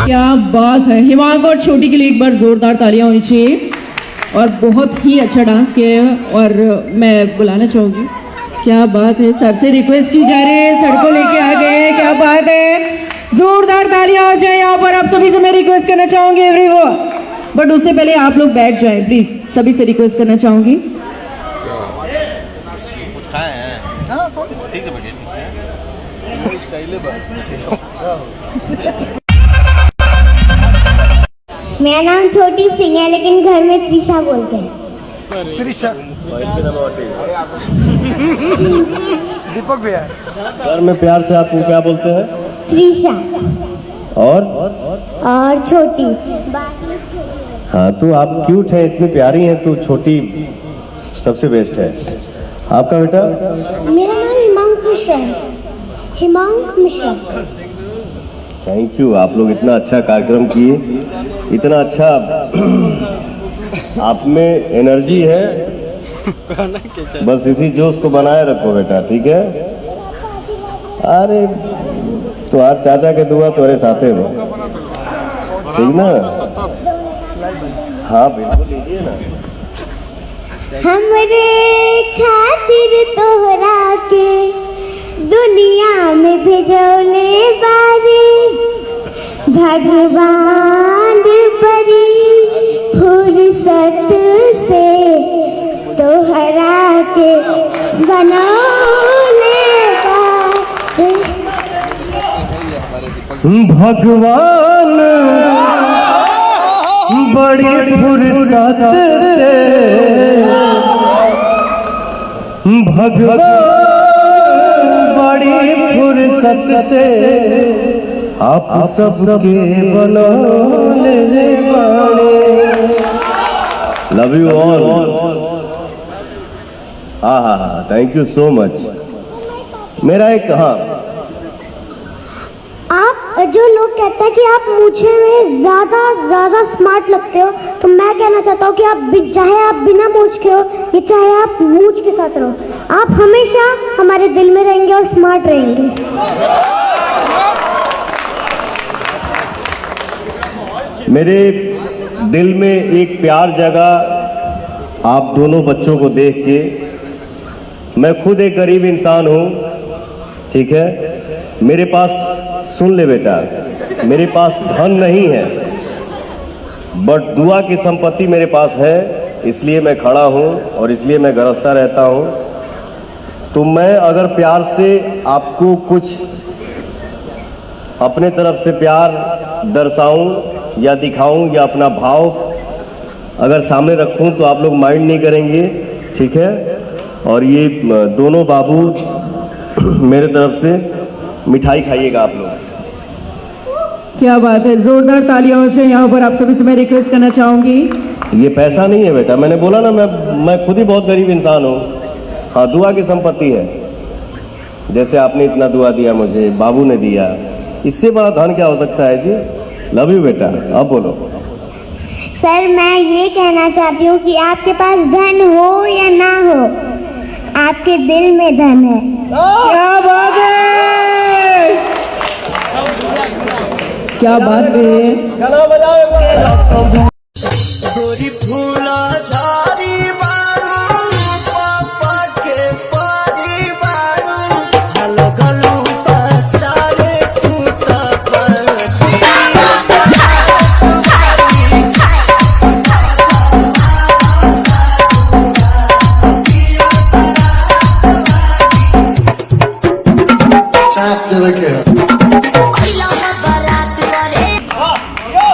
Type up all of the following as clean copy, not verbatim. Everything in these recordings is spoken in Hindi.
क्या बात है। हिमांक और छोटी के लिए एक बार जोरदार तालियां होनी चाहिए। और बहुत ही अच्छा डांस किया है। और मैं बुलाना चाहूँगी, क्या बात है, सर से रिक्वेस्ट की जा रही है, सर को लेके आ गए, क्या बात है, जोरदार तालियां हो जाए यहाँ पर। आप सभी से मैं रिक्वेस्ट करना चाहूँगी एवरीवन, बट उससे पहले आप लोग बैठ जाएं प्लीज, सभी से रिक्वेस्ट करना चाहूँगी। मेरा नाम छोटी सिंह है, लेकिन घर में त्रिशा बोलते हैं। त्रिशा दीपक भैया। घर में प्यार से आपको क्या बोलते हैं? त्रिशा। और छोटी। हाँ, तो आप क्यूट हैं, इतनी प्यारी हैं, तो छोटी सबसे बेस्ट है। आपका बेटा? मेरा नाम हिमांक मिश्रा है। हिमांक मिश्रा। Thank you. आप लोग इतना अच्छा कार्यक्रम किए, इतना अच्छा आप में एनर्जी है, बस इसी जोश को बनाए रखो बेटा, ठीक है? अरे तो हर चाचा के दुआ तुम्हारे साथे हो, ठीक ना? हाँ बिल्कुल, लीजिए ना। हमरे खातिर तोहरा के दुनिया में भेजौले बारी भगवान, बड़ी फुर्सत से तोहरा के बनौले बारी। भगवान बड़ी फुर्सत से, भगवान बड़ी फुर्सत से आप सबके बनौले बारे। Love you all. हाँ, थैंक यू सो मच। मेरा एक आप जो लोग कहते हैं कि आप मूछे में ज़्यादा स्मार्ट लगते हो, तो मैं कहना चाहता हूँ कि आप चाहे आप बिना मूछ के हो या चाहे आप मूछ के साथ रहो, आप हमेशा हमारे दिल में रहेंगे और स्मार्ट रहेंगे। मेरे दिल में एक प्यार जगा आप दोनों बच्चों को देख के। मैं खुद एक गरीब इंसान हूँ, ठीक है? मेरे पास, सुन ले बेटा, मेरे पास धन नहीं है, बट दुआ की संपत्ति मेरे पास है, इसलिए मैं खड़ा हूँ और इसलिए मैं गरजता रहता हूँ। तो मैं अगर प्यार से आपको कुछ अपने तरफ से प्यार दर्शाऊं या दिखाऊं या अपना भाव अगर सामने रखूं तो आप लोग माइंड नहीं करेंगे, ठीक है? और ये दोनों बाबू मेरे तरफ से मिठाई खाइएगा आप लोग। क्या बात है, जोरदार तालियां हो जाए यहाँ पर। आप सभी से मैं रिक्वेस्ट करना चाहूंगी। ये पैसा नहीं है बेटा, मैंने बोला ना, मैं खुद ही बहुत गरीब इंसान हूँ। हाँ, दुआ की संपत्ति है। जैसे आपने इतना दुआ दिया मुझे, बाबू ने दिया, इससे बड़ा धन क्या हो सकता है जी? लव यू बेटा। अब बोलो। सर, मैं ये कहना चाहती हूँ कि आपके पास धन हो या ना हो, आपके दिल में धन है। क्या बात है, क्या बात है। गाना बजाओ। गोरी फूला झाड़ी बारू, पापा के पारी बारू, हलो गलू पसारे तूता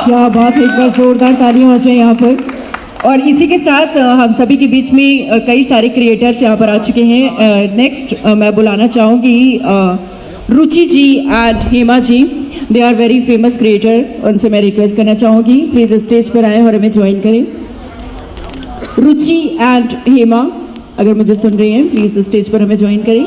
क्या बात है, एक बार जोरदार तालियां हो जाए यहाँ पर। और इसी के साथ हम सभी के बीच में कई सारे क्रिएटर्स यहाँ पर आ चुके हैं। नेक्स्ट मैं बुलाना चाहूँगी Ruchi ji and Hema ji. They are very famous creator. उनसे मैं रिक्वेस्ट करना चाहूँगी प्लीज स्टेज पर आए और हमें ज्वाइन करें। रुचि एंड हेमा, अगर मुझे सुन रही हैं प्लीज स्टेज पर हमें ज्वाइन करें।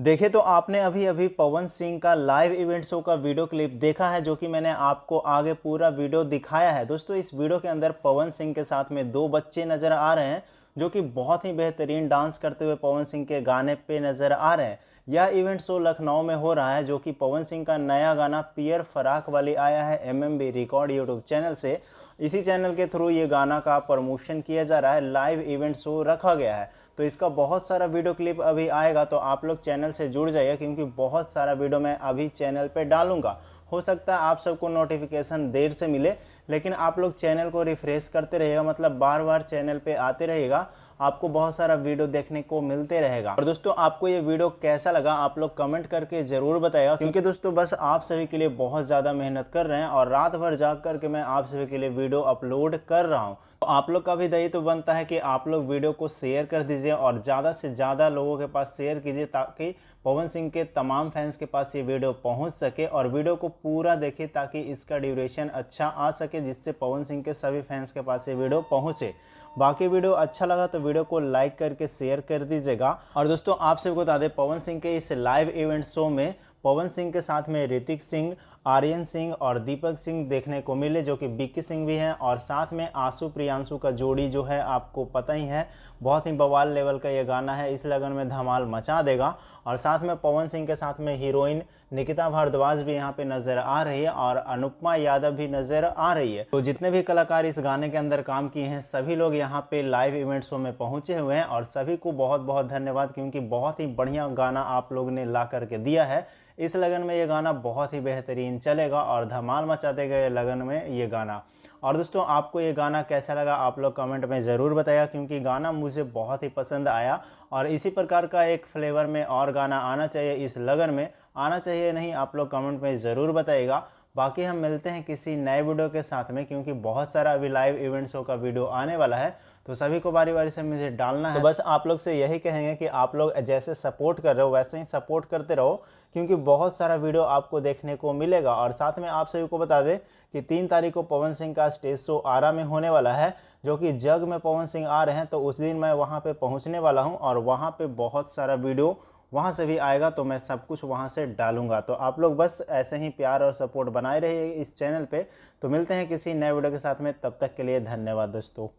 देखिए तो आपने अभी अभी पवन सिंह का लाइव इवेंट शो का वीडियो क्लिप देखा है, जो कि मैंने आपको आगे पूरा वीडियो दिखाया है। दोस्तों इस वीडियो के अंदर पवन सिंह के साथ में 2 बच्चे नज़र आ रहे हैं, जो कि बहुत ही बेहतरीन डांस करते हुए पवन सिंह के गाने पे नज़र आ रहे हैं। यह इवेंट शो लखनऊ में हो रहा है, जो कि पवन सिंह का नया गाना पियर फराक वाली आया है MMB रिकॉर्ड यूट्यूब चैनल से। इसी चैनल के थ्रू ये गाना का प्रमोशन किया जा रहा है, लाइव इवेंट शो रखा गया है। तो इसका बहुत सारा वीडियो क्लिप अभी आएगा, तो आप लोग चैनल से जुड़ जाइए, क्योंकि बहुत सारा वीडियो मैं अभी चैनल पे डालूंगा। हो सकता है आप सबको नोटिफिकेशन देर से मिले, लेकिन आप लोग चैनल को रिफ्रेश करते रहिएगा, मतलब बार बार चैनल पे आते रहिएगा, आपको बहुत सारा वीडियो देखने को मिलते रहेगा। और दोस्तों आपको ये वीडियो कैसा लगा आप लोग कमेंट करके ज़रूर बताइएगा, क्योंकि दोस्तों बस आप सभी के लिए बहुत ज़्यादा मेहनत कर रहे हैं और रात भर जाग करके मैं आप सभी के लिए वीडियो अपलोड कर रहा हूँ। तो आप लोग का भी दायित्व बनता है कि आप लोग वीडियो को शेयर कर दीजिए और ज़्यादा से ज़्यादा लोगों के पास शेयर कीजिए, ताकि पवन सिंह के तमाम फैंस के पास ये वीडियो पहुंच सके। और वीडियो को पूरा देखिए ताकि इसका ड्यूरेशन अच्छा आ सके, जिससे पवन सिंह के सभी फैंस के पास ये वीडियो पहुंचे। बाकी वीडियो अच्छा लगा तो वीडियो को लाइक करके शेयर कर दीजिएगा। और दोस्तों आप सबको बता दें, पवन सिंह के इस लाइव इवेंट शो में पवन सिंह के साथ में ऋतिक सिंह, आर्यन सिंह और दीपक सिंह देखने को मिले, जो कि बिक्की सिंह भी हैं। और साथ में आंसू प्रियांशु का जोड़ी जो है आपको पता ही है, बहुत ही बवाल लेवल का ये गाना है, इस लगन में धमाल मचा देगा। और साथ में पवन सिंह के साथ में हीरोइन निकिता भारद्वाज भी यहाँ पे नज़र आ रही है और अनुपमा यादव भी नज़र आ रही है। तो जितने भी कलाकार इस गाने के अंदर काम किए हैं, सभी लोग यहाँ पे लाइव इवेंट शो में पहुँचे हुए हैं। और सभी को बहुत बहुत धन्यवाद, क्योंकि बहुत ही बढ़िया गाना आप लोग ने ला करके दिया है। इस लगन में ये गाना बहुत ही बेहतरीन चलेगा और धमाल मचा देगा ये लगन में ये गाना। और दोस्तों आपको ये गाना कैसा लगा आप लोग कमेंट में ज़रूर बताइएगा, क्योंकि गाना मुझे बहुत ही पसंद आया। और इसी प्रकार का एक फ्लेवर में और गाना आना चाहिए, इस लगन में आना चाहिए नहीं, आप लोग कमेंट में ज़रूर बताइएगा। बाकी हम मिलते हैं किसी नए वीडियो के साथ में, क्योंकि बहुत सारा अभी लाइव इवेंट शो का वीडियो आने वाला है, तो सभी को बारी बारी से मुझे डालना है। तो बस आप लोग से यही कहेंगे कि आप लोग जैसे सपोर्ट कर रहे हो वैसे ही सपोर्ट करते रहो, क्योंकि बहुत सारा वीडियो आपको देखने को मिलेगा। और साथ में आप सभी को बता दें कि 3 तारीख को पवन सिंह का स्टेज शो आरा में होने वाला है, जो कि जग में पवन सिंह आ रहे हैं। तो उस दिन मैं वहाँ पर पहुँचने वाला हूँ और वहाँ पर बहुत सारा वीडियो वहाँ से भी आएगा, तो मैं सब कुछ वहाँ से डालूंगा। तो आप लोग बस ऐसे ही प्यार और सपोर्ट बनाए रहिए इस चैनल पे। तो मिलते हैं किसी नए वीडियो के साथ में, तब तक के लिए धन्यवाद दोस्तों।